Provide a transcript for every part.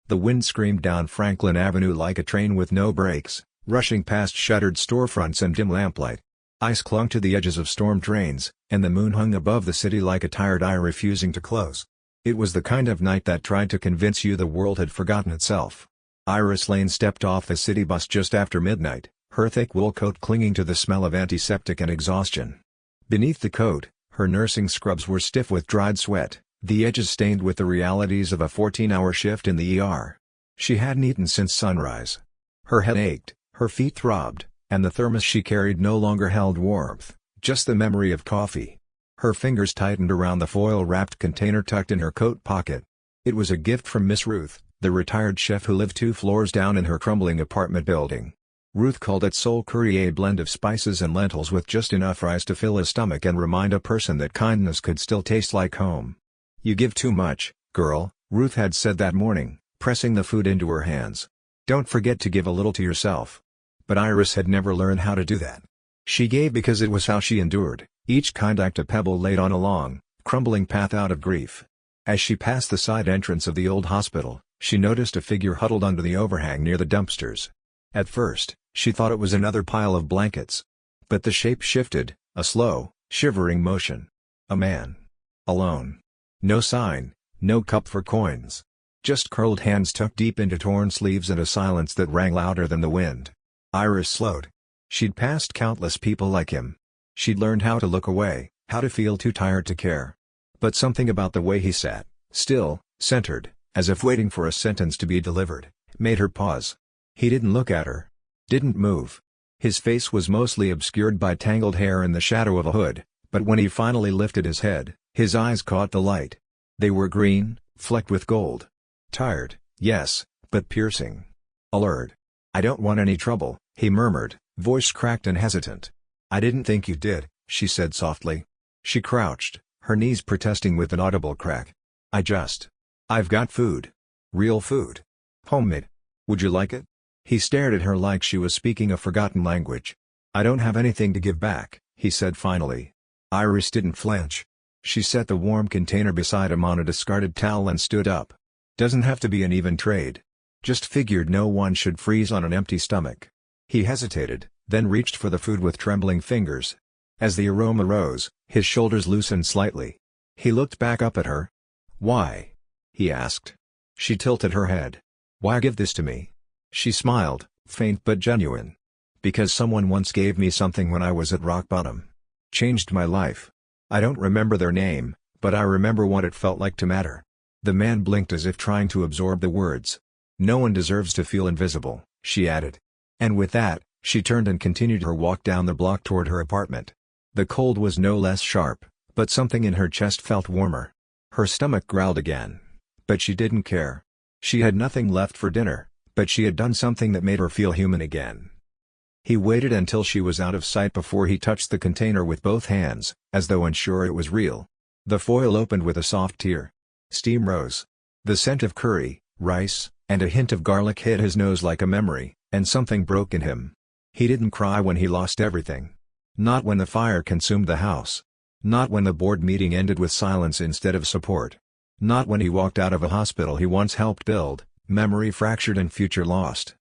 The wind screamed down Franklin Avenue like a train with no brakes, rushing past shuttered storefronts and dim lamplight. Ice clung to the edges of storm drains, and the moon hung above the city like a tired eye refusing to close. It was the kind of night that tried to convince you the world had forgotten itself. Iris Lane stepped off the city bus just after midnight, her thick wool coat clinging to the smell of antiseptic and exhaustion. Beneath the coat, her nursing scrubs were stiff with dried sweat, the edges stained with the realities of a 14-hour shift in the ER. She hadn't eaten since sunrise. Her head ached, her feet throbbed, and the thermos she carried no longer held warmth, just the memory of coffee. Her fingers tightened around the foil-wrapped container tucked in her coat pocket. It was a gift from Miss Ruth, the retired chef who lived 2 floors down in her crumbling apartment building. Ruth called it soul curry, a blend of spices and lentils with just enough rice to fill his stomach and remind a person that kindness could still taste like home. "You give too much, girl," Ruth had said that morning, pressing the food into her hands. "Don't forget to give a little to yourself." But Iris had never learned how to do that. She gave because it was how she endured, each kind act a pebble laid on a long, crumbling path out of grief. As she passed the side entrance of the old hospital, she noticed a figure huddled under the overhang near the dumpsters. At first, she thought it was another pile of blankets. But the shape shifted, a slow, shivering motion. A man. Alone. No sign, no cup for coins. Just curled hands tucked deep into torn sleeves and a silence that rang louder than the wind. Iris slowed. She'd passed countless people like him. She'd learned how to look away, how to feel too tired to care. But something about the way he sat, still, centered, as if waiting for a sentence to be delivered, made her pause. He didn't look at her. Didn't move. His face was mostly obscured by tangled hair and the shadow of a hood, but when he finally lifted his head, his eyes caught the light. They were green, flecked with gold. Tired, yes, but piercing. Alert. "I don't want any trouble," he murmured, voice cracked and hesitant. "I didn't think you did," she said softly. She crouched, her knees protesting with an audible crack. I've got food. Real food. Homemade. Would you like it?" He stared at her like she was speaking a forgotten language. "I don't have anything to give back," he said finally. Iris didn't flinch. She set the warm container beside him on a discarded towel and stood up. "Doesn't have to be an even trade. Just figured no one should freeze on an empty stomach." He hesitated, then reached for the food with trembling fingers. As the aroma rose, his shoulders loosened slightly. He looked back up at her. "Why?" he asked. She tilted her head. "Why give this to me?" She smiled, faint but genuine. "Because someone once gave me something when I was at rock bottom. Changed my life. I don't remember their name, but I remember what it felt like to matter." The man blinked as if trying to absorb the words. "No one deserves to feel invisible," she added. And with that, she turned and continued her walk down the block toward her apartment. The cold was no less sharp, but something in her chest felt warmer. Her stomach growled again. But she didn't care. She had nothing left for dinner, but she had done something that made her feel human again. He waited until she was out of sight before he touched the container with both hands, as though unsure it was real. The foil opened with a soft tear. Steam rose. The scent of curry, rice, and a hint of garlic hit his nose like a memory, and something broke in him. He didn't cry when he lost everything. Not when the fire consumed the house. Not when the board meeting ended with silence instead of support. Not when he walked out of a hospital he once helped build, memory fractured and future lost.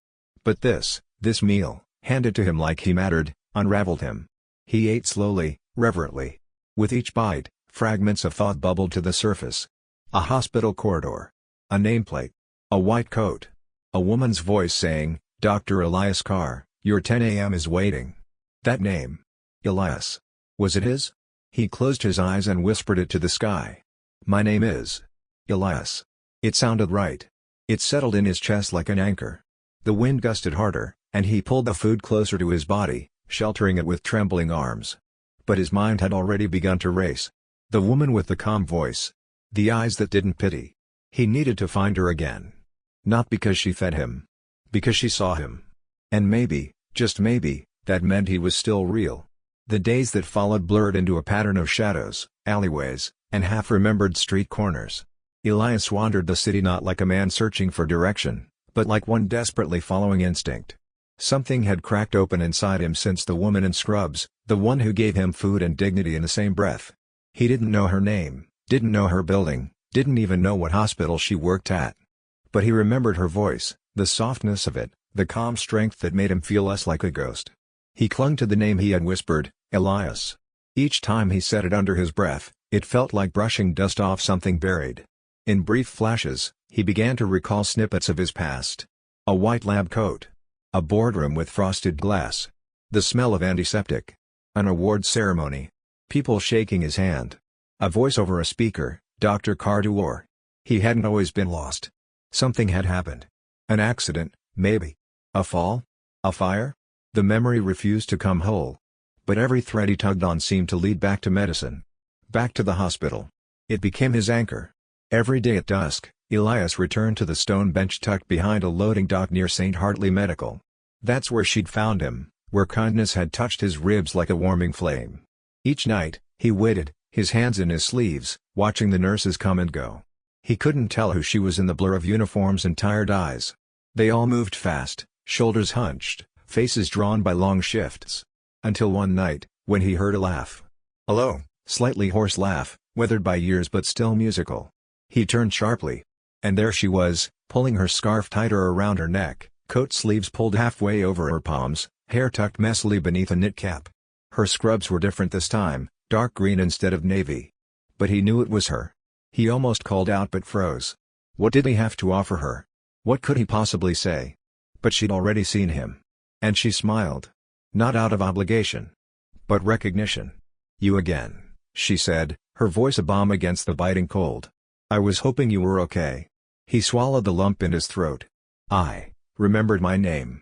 But this meal, handed to him like he mattered, unraveled him. He ate slowly, reverently. With each bite, fragments of thought bubbled to the surface. A hospital corridor. A nameplate. A white coat. A woman's voice saying, "Dr. Elias Carr, your 10 a.m. is waiting." That name. Elias. Was it his? He closed his eyes and whispered it to the sky. "My name is Elias." It sounded right. It settled in his chest like an anchor. The wind gusted harder, and he pulled the food closer to his body, sheltering it with trembling arms. But his mind had already begun to race. The woman with the calm voice. The eyes that didn't pity. He needed to find her again. Not because she fed him. Because she saw him. And maybe, just maybe, that meant he was still real. The days that followed blurred into a pattern of shadows, alleyways, and half-remembered street corners. Elias wandered the city not like a man searching for direction, but like one desperately following instinct. Something had cracked open inside him since the woman in scrubs, the one who gave him food and dignity in the same breath. He didn't know her name, didn't know her building, didn't even know what hospital she worked at. But he remembered her voice, the softness of it, the calm strength that made him feel less like a ghost. He clung to the name he had whispered, Elias. Each time he said it under his breath, it felt like brushing dust off something buried. In brief flashes, he began to recall snippets of his past. A white lab coat. A boardroom with frosted glass. The smell of antiseptic. An award ceremony. People shaking his hand. A voice over a speaker, Dr. Carr. He hadn't always been lost. Something had happened. An accident, maybe. A fall? A fire? The memory refused to come whole. But every thread he tugged on seemed to lead back to medicine. Back to the hospital. It became his anchor. Every day at dusk, Elias returned to the stone bench tucked behind a loading dock near St. Hartley Medical. That's where she'd found him, where kindness had touched his ribs like a warming flame. Each night, he waited, his hands in his sleeves, watching the nurses come and go. He couldn't tell who she was in the blur of uniforms and tired eyes. They all moved fast, shoulders hunched, faces drawn by long shifts. Until one night, when he heard a laugh. A low, slightly hoarse laugh, weathered by years but still musical. He turned sharply. And there she was, pulling her scarf tighter around her neck, coat sleeves pulled halfway over her palms, hair tucked messily beneath a knit cap. Her scrubs were different this time, dark green instead of navy. But he knew it was her. He almost called out but froze. What did he have to offer her? What could he possibly say? But she'd already seen him. And she smiled. Not out of obligation. But recognition. You again, she said, her voice a balm against the biting cold. I was hoping you were okay. He swallowed the lump in his throat. I remembered my name.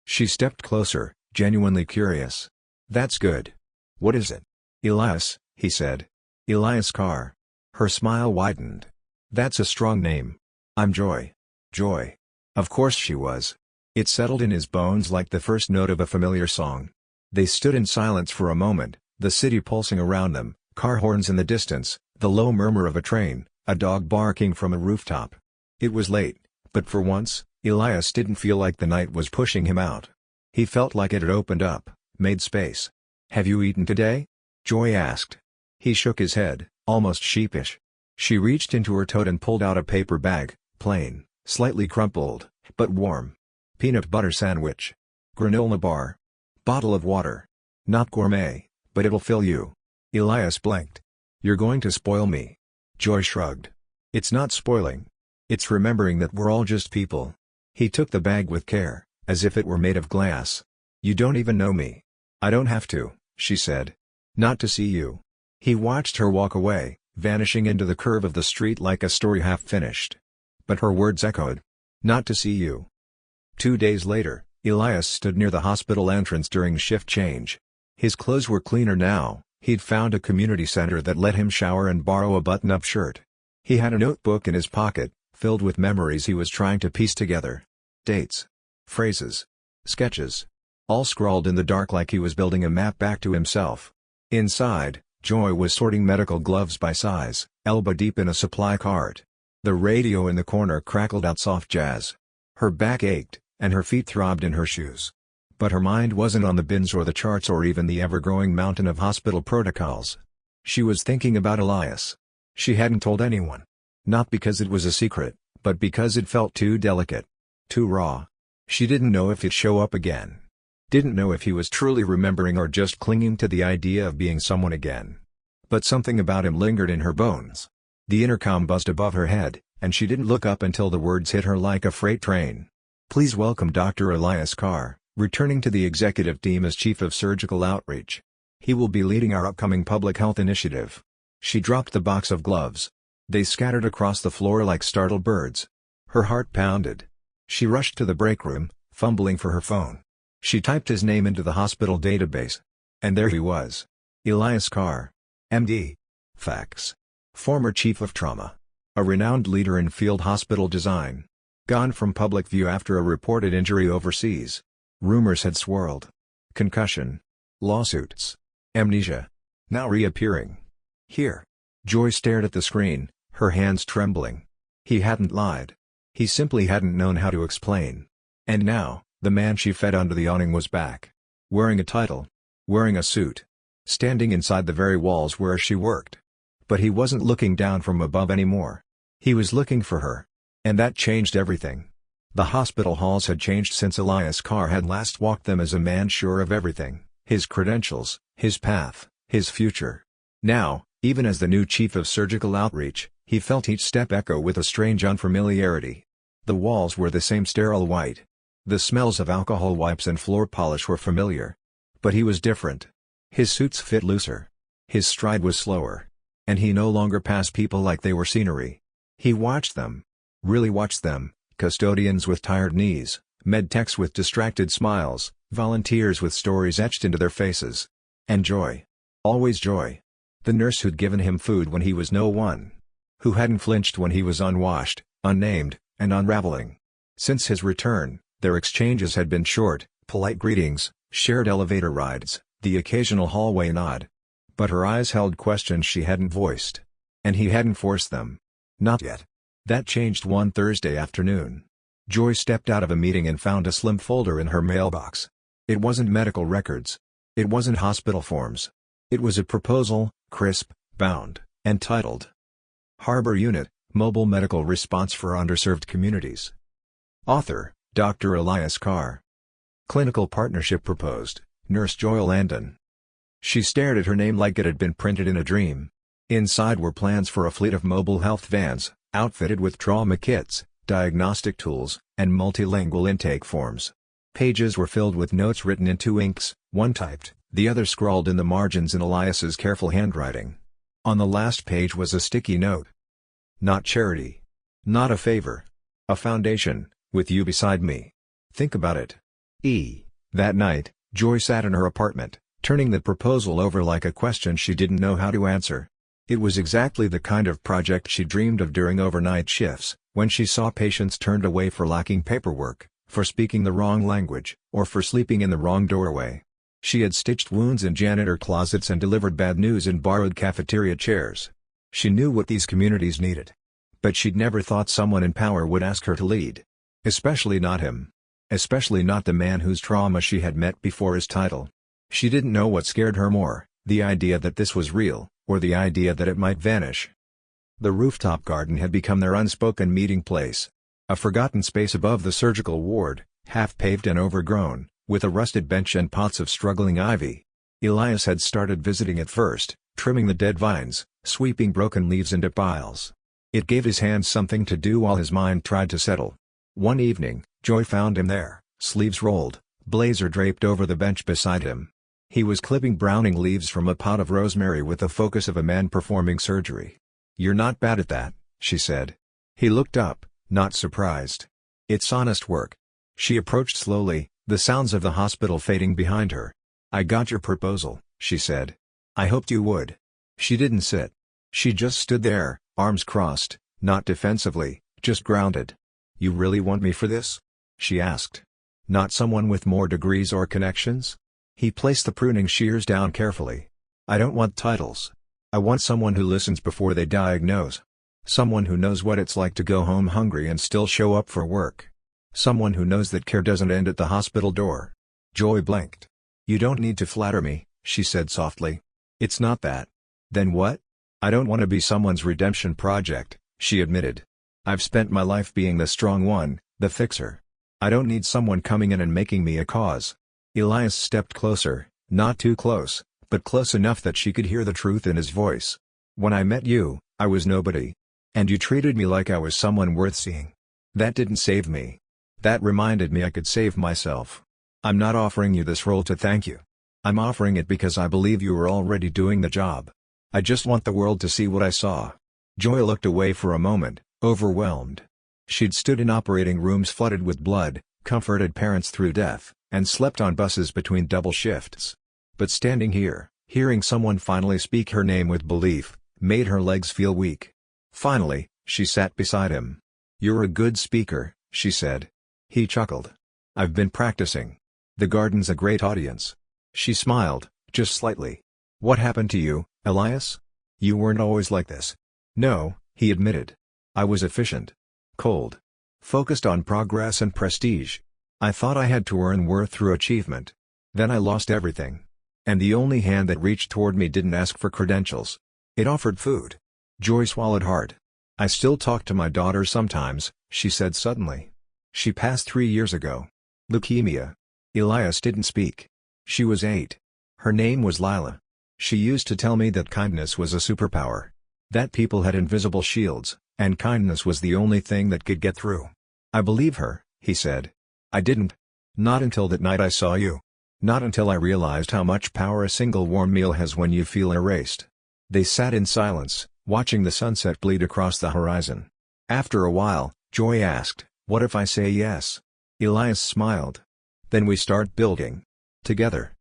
She stepped closer, genuinely curious. That's good. What is it? Elias, he said. Elias Carr. Her smile widened. That's a strong name. I'm Joy. Joy. Of course she was. It settled in his bones like the first note of a familiar song. They stood in silence for a moment, the city pulsing around them, car horns in the distance, the low murmur of a train, a dog barking from a rooftop. It was late, but for once, Elias didn't feel like the night was pushing him out. He felt like it had opened up, made space. Have you eaten today? Joy asked. He shook his head, almost sheepish. She reached into her tote and pulled out a paper bag, plain, slightly crumpled, but warm. Peanut butter sandwich. Granola bar. Bottle of water. Not gourmet, but it'll fill you. Elias blinked. You're going to spoil me. Joy shrugged. It's not spoiling. It's remembering that we're all just people. He took the bag with care, as if it were made of glass. You don't even know me. I don't have to, she said. Not to see you. He watched her walk away, vanishing into the curve of the street like a story half finished. But her words echoed. Not to see you. 2 days later, Elias stood near the hospital entrance during shift change. His clothes were cleaner now, he'd found a community center that let him shower and borrow a button-up shirt. He had a notebook in his pocket, filled with memories he was trying to piece together. Dates. Phrases. Sketches. All scrawled in the dark like he was building a map back to himself. Inside, Joy was sorting medical gloves by size, elbow deep in a supply cart. The radio in the corner crackled out soft jazz. Her back ached, and her feet throbbed in her shoes. But her mind wasn't on the bins or the charts or even the ever-growing mountain of hospital protocols. She was thinking about Elias. She hadn't told anyone. Not because it was a secret, but because it felt too delicate. Too raw. She didn't know if he'd show up again. Didn't know if he was truly remembering or just clinging to the idea of being someone again. But something about him lingered in her bones. The intercom buzzed above her head, and she didn't look up until the words hit her like a freight train. Please welcome Dr. Elias Carr, returning to the executive team as Chief of Surgical Outreach. He will be leading our upcoming public health initiative. She dropped the box of gloves. They scattered across the floor like startled birds. Her heart pounded. She rushed to the break room, fumbling for her phone. She typed his name into the hospital database. And there he was. Elias Carr. MD. Fax. Former Chief of Trauma. A renowned leader in field hospital design. Gone from public view after a reported injury overseas. Rumors had swirled. Concussion. Lawsuits. Amnesia. Now reappearing. Here. Joy stared at the screen, her hands trembling. He hadn't lied. He simply hadn't known how to explain. And now, the man she fed under the awning was back. Wearing a title. Wearing a suit. Standing inside the very walls where she worked. But he wasn't looking down from above anymore. He was looking for her. And that changed everything. The hospital halls had changed since Elias Carr had last walked them as a man sure of everything, his credentials, his path, his future. Now, even as the new chief of surgical outreach, he felt each step echo with a strange unfamiliarity. The walls were the same sterile white. The smells of alcohol wipes and floor polish were familiar. But he was different. His suits fit looser. His stride was slower. And he no longer passed people like they were scenery. He watched them. Really watched them, custodians with tired knees, medtechs with distracted smiles, volunteers with stories etched into their faces. And joy. Always joy. The nurse who'd given him food when he was no one. Who hadn't flinched when he was unwashed, unnamed, and unraveling. Since his return, their exchanges had been short, polite greetings, shared elevator rides, the occasional hallway nod. But her eyes held questions she hadn't voiced. And he hadn't forced them. Not yet. That changed one Thursday afternoon. Joy stepped out of a meeting and found a slim folder in her mailbox. It wasn't medical records. It wasn't hospital forms. It was a proposal, crisp, bound, and titled Harbor Unit, Mobile Medical Response for Underserved Communities. Author, Dr. Elias Carr. Clinical Partnership Proposed, Nurse Joy Landon. She stared at her name like it had been printed in a dream. Inside were plans for a fleet of mobile health vans, outfitted with trauma kits, diagnostic tools, and multilingual intake forms. Pages were filled with notes written in two inks, one typed, the other scrawled in the margins in Elias's careful handwriting. On the last page was a sticky note. Not charity. Not a favor. A foundation, with you beside me. Think about it. That night, Joy sat in her apartment, turning the proposal over like a question she didn't know how to answer. It was exactly the kind of project she dreamed of during overnight shifts, when she saw patients turned away for lacking paperwork, for speaking the wrong language, or for sleeping in the wrong doorway. She had stitched wounds in janitor closets and delivered bad news in borrowed cafeteria chairs. She knew what these communities needed. But she'd never thought someone in power would ask her to lead. Especially not him. Especially not the man whose trauma she had met before his title. She didn't know what scared her more, the idea that this was real, or the idea that it might vanish. The rooftop garden had become their unspoken meeting place. A forgotten space above the surgical ward, half-paved and overgrown, with a rusted bench and pots of struggling ivy. Elias had started visiting it first, trimming the dead vines, sweeping broken leaves into piles. It gave his hands something to do while his mind tried to settle. One evening, Joy found him there, sleeves rolled, blazer draped over the bench beside him. He was clipping browning leaves from a pot of rosemary with the focus of a man performing surgery. "You're not bad at that," she said. He looked up, not surprised. "It's honest work." She approached slowly, the sounds of the hospital fading behind her. "I got your proposal," she said. "I hoped you would." She didn't sit. She just stood there, arms crossed, not defensively, just grounded. "You really want me for this?" she asked. "Not someone with more degrees or connections?" He placed the pruning shears down carefully. "I don't want titles. I want someone who listens before they diagnose. Someone who knows what it's like to go home hungry and still show up for work. Someone who knows that care doesn't end at the hospital door." Joy blinked. "You don't need to flatter me," she said softly. "It's not that." "Then what?" "I don't want to be someone's redemption project," she admitted. "I've spent my life being the strong one, the fixer. I don't need someone coming in and making me a cause." Elias stepped closer, not too close, but close enough that she could hear the truth in his voice. "When I met you, I was nobody. And you treated me like I was someone worth seeing. That didn't save me. That reminded me I could save myself. I'm not offering you this role to thank you. I'm offering it because I believe you are already doing the job. I just want the world to see what I saw." Joy looked away for a moment, overwhelmed. She'd stood in operating rooms flooded with blood, comforted parents through death, and slept on buses between double shifts. But standing here, hearing someone finally speak her name with belief, made her legs feel weak. Finally, she sat beside him. "You're a good speaker," she said. He chuckled. "I've been practicing. The garden's a great audience." She smiled, just slightly. "What happened to you, Elias? You weren't always like this." "No," he admitted. "I was efficient. Cold. Focused on progress and prestige. I thought I had to earn worth through achievement. Then I lost everything. And the only hand that reached toward me didn't ask for credentials. It offered food." Joy swallowed hard. "I still talk to my daughter sometimes, she said suddenly. She passed 3 years ago. Leukemia. Elias didn't speak. She was 8. Her name was Lila. She used to tell me that kindness was a superpower. That people had invisible shields, and kindness was the only thing that could get through. I believe her, he said. I didn't. Not until that night I saw you. Not until I realized how much power a single warm meal has when you feel erased. They sat in silence, watching the sunset bleed across the horizon. After a while, Joy asked, "What if I say yes?" Elias smiled. "Then we start building. Together."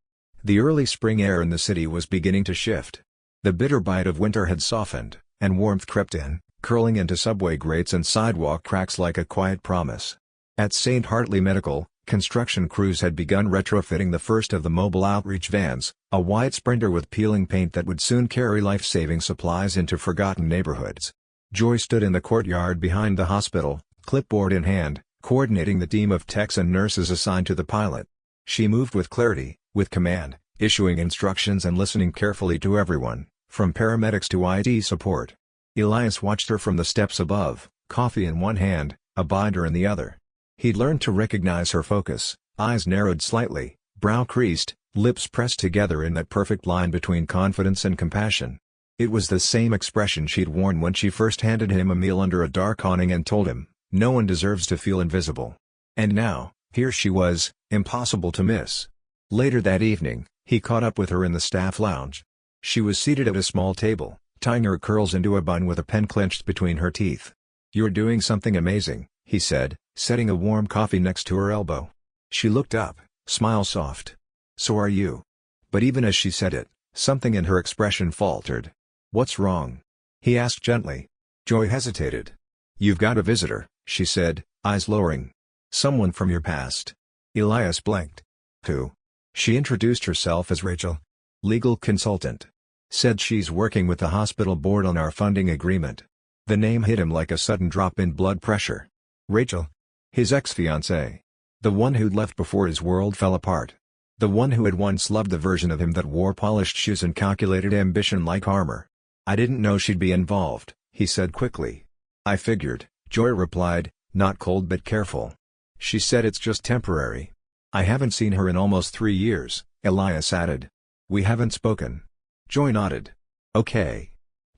The early spring air in the city was beginning to shift. The bitter bite of winter had softened, and warmth crept in, curling into subway grates and sidewalk cracks like a quiet promise. At St. Hartley Medical, construction crews had begun retrofitting the first of the mobile outreach vans, a white Sprinter with peeling paint that would soon carry life-saving supplies into forgotten neighborhoods. Joy stood in the courtyard behind the hospital, clipboard in hand, coordinating the team of techs and nurses assigned to the pilot. She moved with clarity, with command, issuing instructions and listening carefully to everyone, from paramedics to IT support. Elias watched her from the steps above, coffee in one hand, a binder in the other. He'd learned to recognize her focus, eyes narrowed slightly, brow creased, lips pressed together in that perfect line between confidence and compassion. It was the same expression she'd worn when she first handed him a meal under a dark awning and told him, "No one deserves to feel invisible." And now, here she was, impossible to miss. Later that evening, he caught up with her in the staff lounge. She was seated at a small table, tying her curls into a bun with a pen clenched between her teeth. "You're doing something amazing," he said, setting a warm coffee next to her elbow. She looked up, smile soft. "So are you." But even as she said it, something in her expression faltered. "What's wrong?" he asked gently. Joy hesitated. "You've got a visitor," she said, eyes lowering. "Someone from your past." Elias blanked. "Who?" She introduced herself as Rachel. "Legal consultant. Said she's working with the hospital board on our funding agreement." The name hit him like a sudden drop in blood pressure. Rachel? His ex-fiancée. The one who'd left before his world fell apart. The one who had once loved the version of him that wore polished shoes and calculated ambition like armor. "I didn't know she'd be involved," he said quickly. "I figured," Joy replied, not cold but careful. "She said it's just temporary." "I haven't seen her in almost 3 years," Elias added. "We haven't spoken." Joy nodded. "Okay."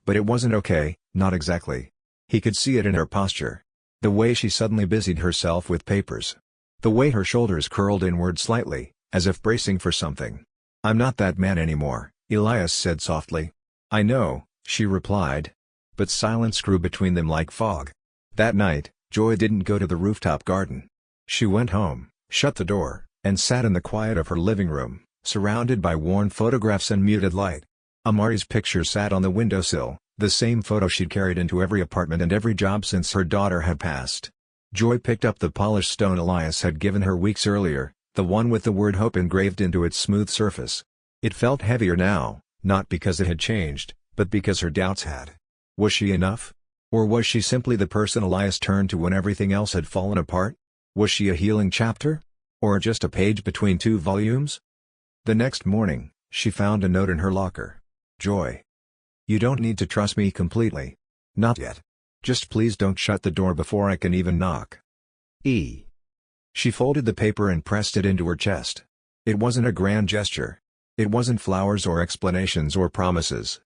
But it wasn't okay, not exactly. He could see it in her posture. The way she suddenly busied herself with papers. The way her shoulders curled inward slightly, as if bracing for something. "I'm not that man anymore," Elias said softly. "I know," she replied. But silence grew between them like fog. That night, Joy didn't go to the rooftop garden. She went home, shut the door, and sat in the quiet of her living room, surrounded by worn photographs and muted light. Amari's picture sat on the windowsill, the same photo she'd carried into every apartment and every job since her daughter had passed. Joy picked up the polished stone Elias had given her weeks earlier, the one with the word hope engraved into its smooth surface. It felt heavier now, not because it had changed, but because her doubts had. Was she enough? Or was she simply the person Elias turned to when everything else had fallen apart? Was she a healing chapter? Or just a page between 2 volumes? The next morning, she found a note in her locker. "Joy. You don't need to trust me completely. Not yet. Just please don't shut the door before I can even knock. E." She folded the paper and pressed it into her chest. It wasn't a grand gesture. It wasn't flowers or explanations or promises.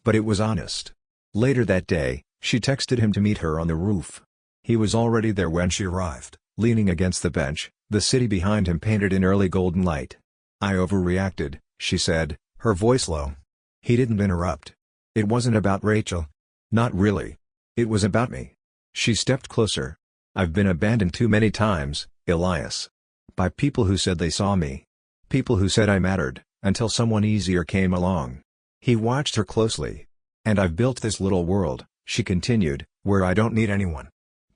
But it was honest. Later that day, she texted him to meet her on the roof. He was already there when she arrived, leaning against the bench, the city behind him painted in early golden light. "I overreacted," she said, her voice low. He didn't interrupt. "It wasn't about Rachel. Not really. It was about me." She stepped closer. "I've been abandoned too many times, Elias. By people who said they saw me. People who said I mattered, until someone easier came along." He watched her closely. "And I've built this little world," she continued, "where I don't need anyone.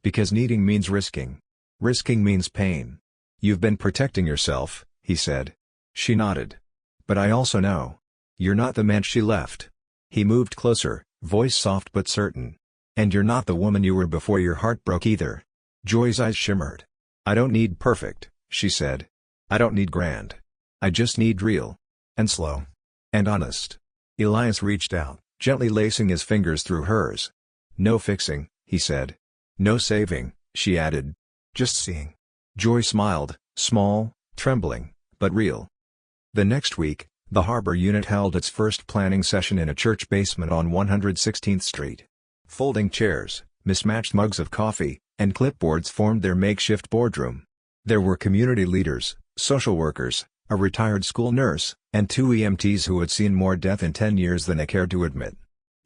Because needing means risking. Risking means pain." "You've been protecting yourself," he said. She nodded. "But I also know. You're not the man she left." He moved closer, voice soft but certain. "And you're not the woman you were before your heart broke either." Joy's eyes shimmered. "I don't need perfect," she said. "I don't need grand. I just need real. And slow. And honest." Elias reached out, gently lacing his fingers through hers. "No fixing," he said. "No saving," she added. "Just seeing." Joy smiled, small, trembling, but real. The next week, the harbor unit held its first planning session in a church basement on 116th Street. Folding chairs, mismatched mugs of coffee, and clipboards formed their makeshift boardroom. There were community leaders, social workers, a retired school nurse, and 2 EMTs who had seen more death in 10 years than they cared to admit.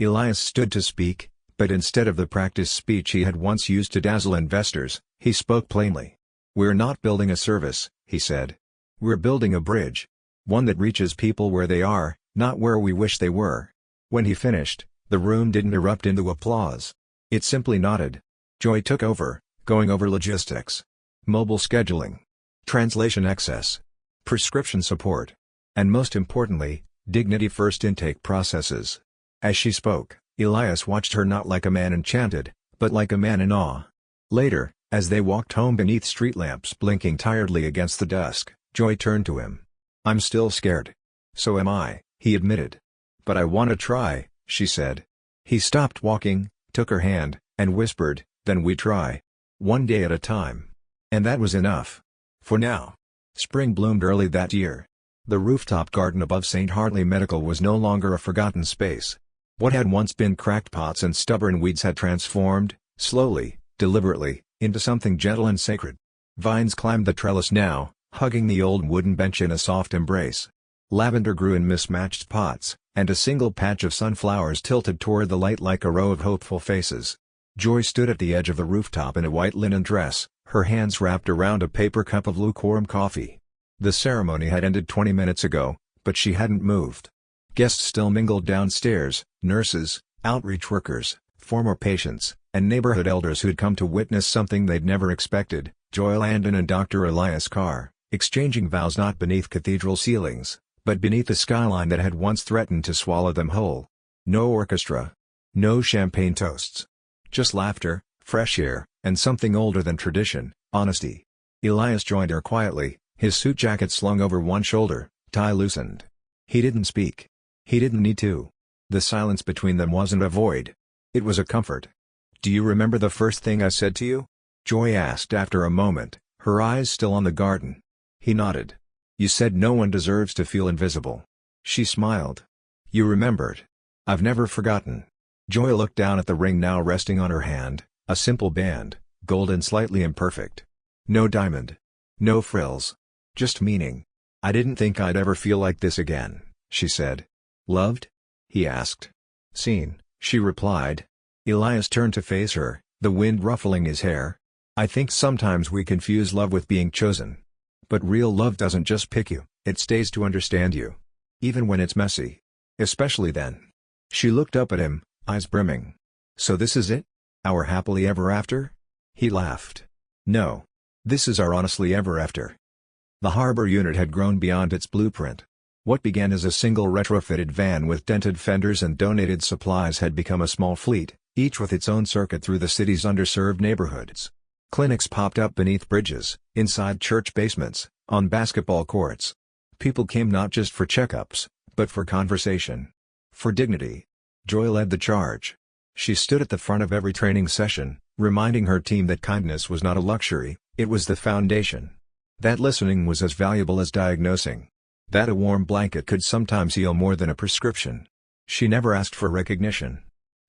Elias stood to speak, but instead of the practiced speech he had once used to dazzle investors, he spoke plainly. "We're not building a service," he said. "We're building a bridge. One that reaches people where they are, not where we wish they were." When he finished, the room didn't erupt into applause. It simply nodded. Joy took over, going over logistics, mobile scheduling, translation access, prescription support, and most importantly, Dignity First intake processes. As she spoke, Elias watched her not like a man enchanted, but like a man in awe. Later, as they walked home beneath street lamps blinking tiredly against the dusk, Joy turned to him. "I'm still scared." "So am I," he admitted. "But I want to try," she said. He stopped walking, took her hand, and whispered, "Then we try. One day at a time." And that was enough. For now. Spring bloomed early that year. The rooftop garden above St. Hartley Medical was no longer a forgotten space. What had once been cracked pots and stubborn weeds had transformed, slowly, deliberately, into something gentle and sacred. Vines climbed the trellis now, hugging the old wooden bench in a soft embrace. Lavender grew in mismatched pots, and a single patch of sunflowers tilted toward the light like a row of hopeful faces. Joy stood at the edge of the rooftop in a white linen dress, her hands wrapped around a paper cup of lukewarm coffee. The ceremony had ended 20 minutes ago, but she hadn't moved. Guests still mingled downstairs, nurses, outreach workers, former patients, and neighborhood elders who'd come to witness something they'd never expected. Joy Landon and Dr. Elias Carr, exchanging vows not beneath cathedral ceilings, but beneath the skyline that had once threatened to swallow them whole. No orchestra. No champagne toasts. Just laughter, fresh air, and something older than tradition, honesty. Elias joined her quietly, his suit jacket slung over one shoulder, tie loosened. He didn't speak. He didn't need to. The silence between them wasn't a void. It was a comfort. "Do you remember the first thing I said to you?" Joy asked after a moment, her eyes still on the garden. He nodded. "You said no one deserves to feel invisible." She smiled. "You remembered. I've never forgotten." Joy looked down at the ring now resting on her hand, a simple band, gold and slightly imperfect. No diamond. No frills. Just meaning. "I didn't think I'd ever feel like this again," she said. "Loved?" he asked. "Seen," she replied. Elias turned to face her, the wind ruffling his hair. "I think sometimes we confuse love with being chosen. But real love doesn't just pick you, it stays to understand you. Even when it's messy. Especially then." She looked up at him, eyes brimming. "So this is it? Our happily ever after?" He laughed. "No. This is our honestly ever after." The harbor unit had grown beyond its blueprint. What began as a single retrofitted van with dented fenders and donated supplies had become a small fleet, each with its own circuit through the city's underserved neighborhoods. Clinics popped up beneath bridges, inside church basements, on basketball courts. People came not just for checkups, but for conversation. For dignity. Joy led the charge. She stood at the front of every training session, reminding her team that kindness was not a luxury, it was the foundation. That listening was as valuable as diagnosing. That a warm blanket could sometimes heal more than a prescription. She never asked for recognition.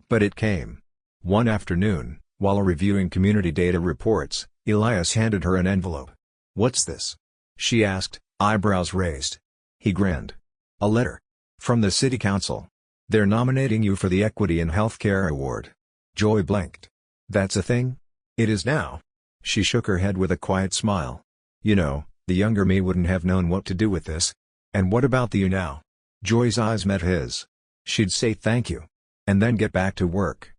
But it came. One afternoon, while reviewing community data reports, Elias handed her an envelope. "What's this?" she asked, eyebrows raised. He grinned. "A letter. From the city council. They're nominating you for the Equity in Healthcare Award." Joy blinked. "That's a thing?" "It is now." She shook her head with a quiet smile. "You know, the younger me wouldn't have known what to do with this." "And what about the you now?" Joy's eyes met his. She'd say thank you. And then get back to work.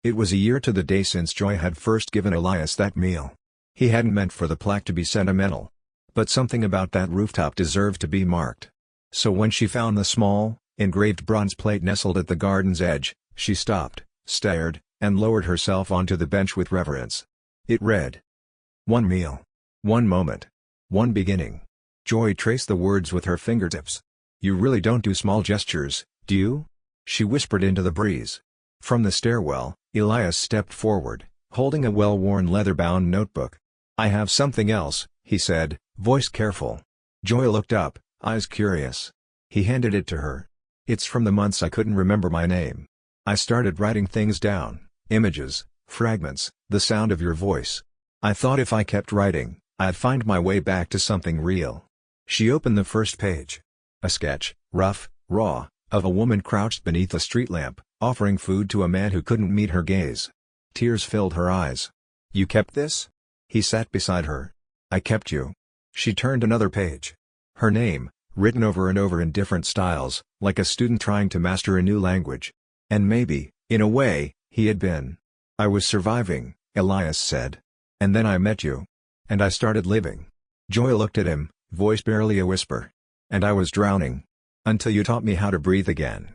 It was a year to the day since Joy had first given Elias that meal. He hadn't meant for the plaque to be sentimental. But something about that rooftop deserved to be marked. So when she found the small, engraved bronze plate nestled at the garden's edge, she stopped, stared, and lowered herself onto the bench with reverence. It read, "One meal. One moment. One beginning." Joy traced the words with her fingertips. "You really don't do small gestures, do you?" she whispered into the breeze. From the stairwell, Elias stepped forward, holding a well-worn leather-bound notebook. "I have something else," he said, voice careful. Joy looked up, eyes curious. He handed it to her. "It's from the months I couldn't remember my name. I started writing things down, images, fragments, the sound of your voice. I thought if I kept writing, I'd find my way back to something real." She opened the first page. A sketch, rough, raw, of a woman crouched beneath a street lamp, offering food to a man who couldn't meet her gaze. Tears filled her eyes. "You kept this?" He sat beside her. "I kept you." She turned another page. Her name, written over and over in different styles, like a student trying to master a new language. And maybe, in a way, he had been. "I was surviving," Elias said. "And then I met you. And I started living." Joy looked at him, voice barely a whisper. "And I was drowning. Until you taught me how to breathe again."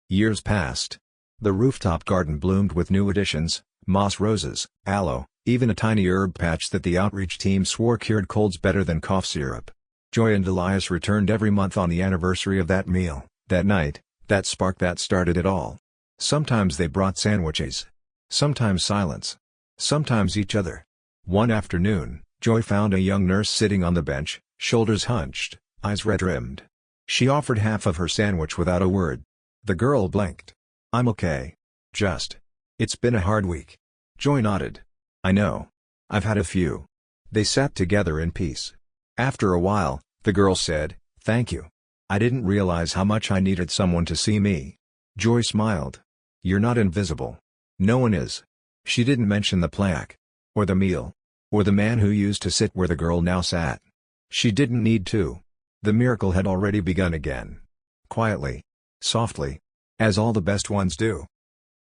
Years passed. The rooftop garden bloomed with new additions, moss roses, aloe, even a tiny herb patch that the outreach team swore cured colds better than cough syrup. Joy and Elias returned every month on the anniversary of that meal, that night, that spark that started it all. Sometimes they brought sandwiches. Sometimes silence. Sometimes each other. One afternoon, Joy found a young nurse sitting on the bench, shoulders hunched, eyes red-rimmed. She offered half of her sandwich without a word. The girl blinked. "I'm okay. Just. It's been a hard week." Joy nodded. "I know. I've had a few." They sat together in peace. After a while, the girl said, "Thank you. I didn't realize how much I needed someone to see me." Joy smiled. "You're not invisible. No one is." She didn't mention the plaque. Or the meal. Or the man who used to sit where the girl now sat. She didn't need to. The miracle had already begun again. Quietly. Softly. As all the best ones do.